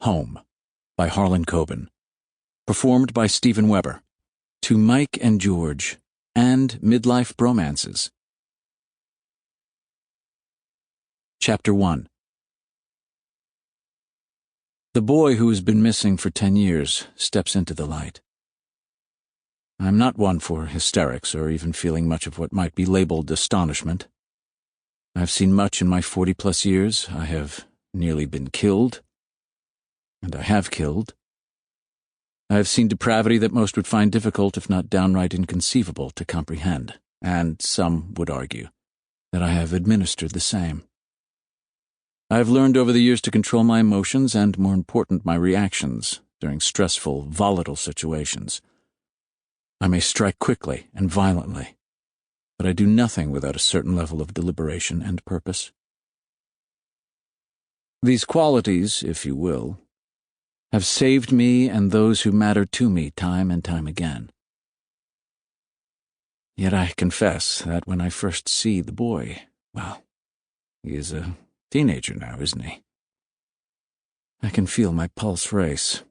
Home by Harlan Coben. Performed by Stephen Weber. To Mike and George, and Midlife Bromances. Chapter 1. The boy who has been missing for 10 years steps into the light. I am not one for hysterics or even feeling much of what might be labeled astonishment. I have seen much in my 40-plus years. I have nearly been killed. And I have killed. I have seen depravity that most would find difficult, if not downright inconceivable, to comprehend, and some would argue that I have administered the same. I have learned over the years to control my emotions and, more important, my reactions during stressful, volatile situations. I may strike quickly and violently, but I do nothing without a certain level of deliberation and purpose. These qualities, if you will, have saved me and those who matter to me time and time again. Yet I confess that when I first see the boy, well, he is a teenager now, isn't he? I can feel my pulse race.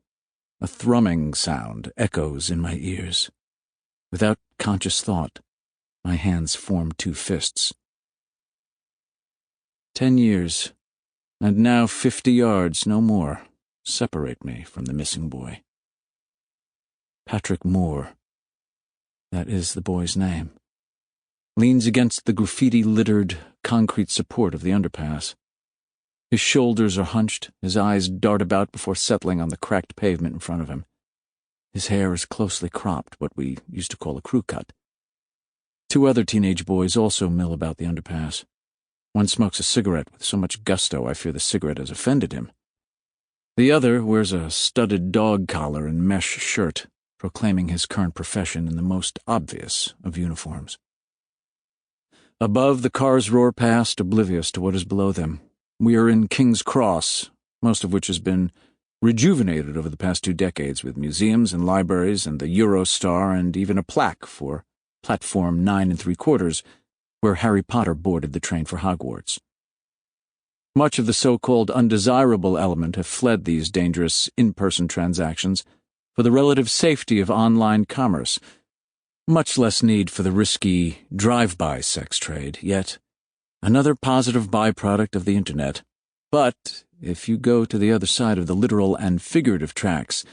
A thrumming sound echoes in my ears. Without conscious thought, my hands form two fists. 10 years, and now 50 yards, no more, separate me from the missing boy. Patrick Moore, that is the boy's name, leans against the graffiti-littered concrete support of the underpass. His shoulders are hunched, his eyes dart about before settling on the cracked pavement in front of him. His hair is closely cropped, what we used to call a crew cut. 2 other teenage boys also mill about the underpass. One smokes a cigarette with so much gusto I fear the cigarette has offended him. The other wears a studded dog collar and mesh shirt, proclaiming his current profession in the most obvious of uniforms. Above, the cars roar past, oblivious to what is below them. We are in King's Cross, most of which has been rejuvenated over the past 2 decades with museums and libraries and the Eurostar and even a plaque for Platform 9 3/4, where Harry Potter boarded the train for Hogwarts. Much of the so-called undesirable element have fled these dangerous in-person transactions for the relative safety of online commerce. Much less need for the risky drive-by sex trade, yet another positive byproduct of the Internet. But if you go to the other side of the literal and figurative tracks,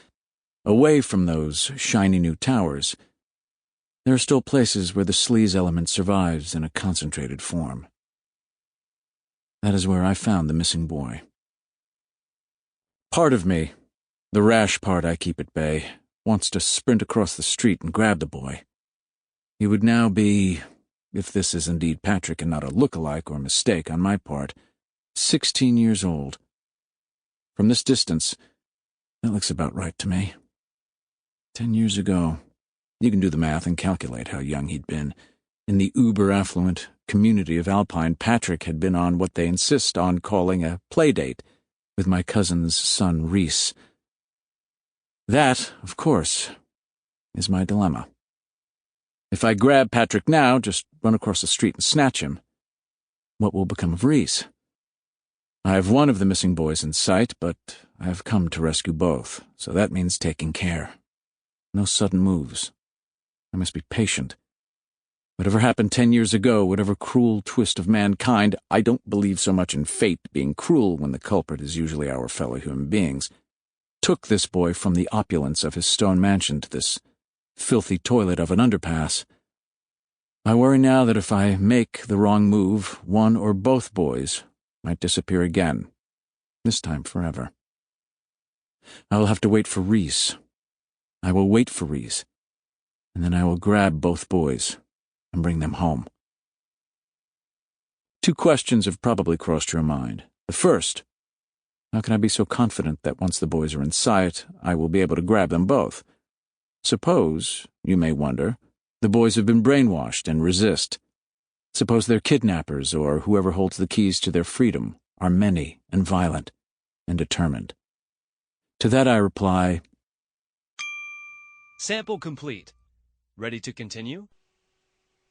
away from those shiny new towers, there are still places where the sleaze element survives in a concentrated form. That is where I found the missing boy. Part of me, the rash part I keep at bay, wants to sprint across the street and grab the boy. He would now be, if this is indeed Patrick and not a look-alike or mistake on my part, 16 years old. From this distance, that looks about right to me. 10 years ago, you can do the math and calculate how young he'd been. In the uber-affluent community of Alpine, Patrick had been on what they insist on calling a playdate with my cousin's son Reese. That, of course, is my dilemma. If I grab Patrick now, just run across the street and snatch him, what will become of Reese? I have one of the missing boys in sight, but I have come to rescue both, so that means taking care. No sudden moves. I must be patient. Whatever happened 10 years ago, whatever cruel twist of mankind, I don't believe so much in fate being cruel when the culprit is usually our fellow human beings, took this boy from the opulence of his stone mansion to this filthy toilet of an underpass. I worry now that if I make the wrong move, one or both boys might disappear again, this time forever. I will have to wait for Reese. I will wait for Reese, and then I will grab both boys and bring them home. 2 questions have probably crossed your mind. The first, how can I be so confident that once the boys are in sight, I will be able to grab them both? Suppose, you may wonder, the boys have been brainwashed and resist. Suppose their kidnappers or whoever holds the keys to their freedom are many and violent and determined. To that I reply, Sample complete. Ready to continue?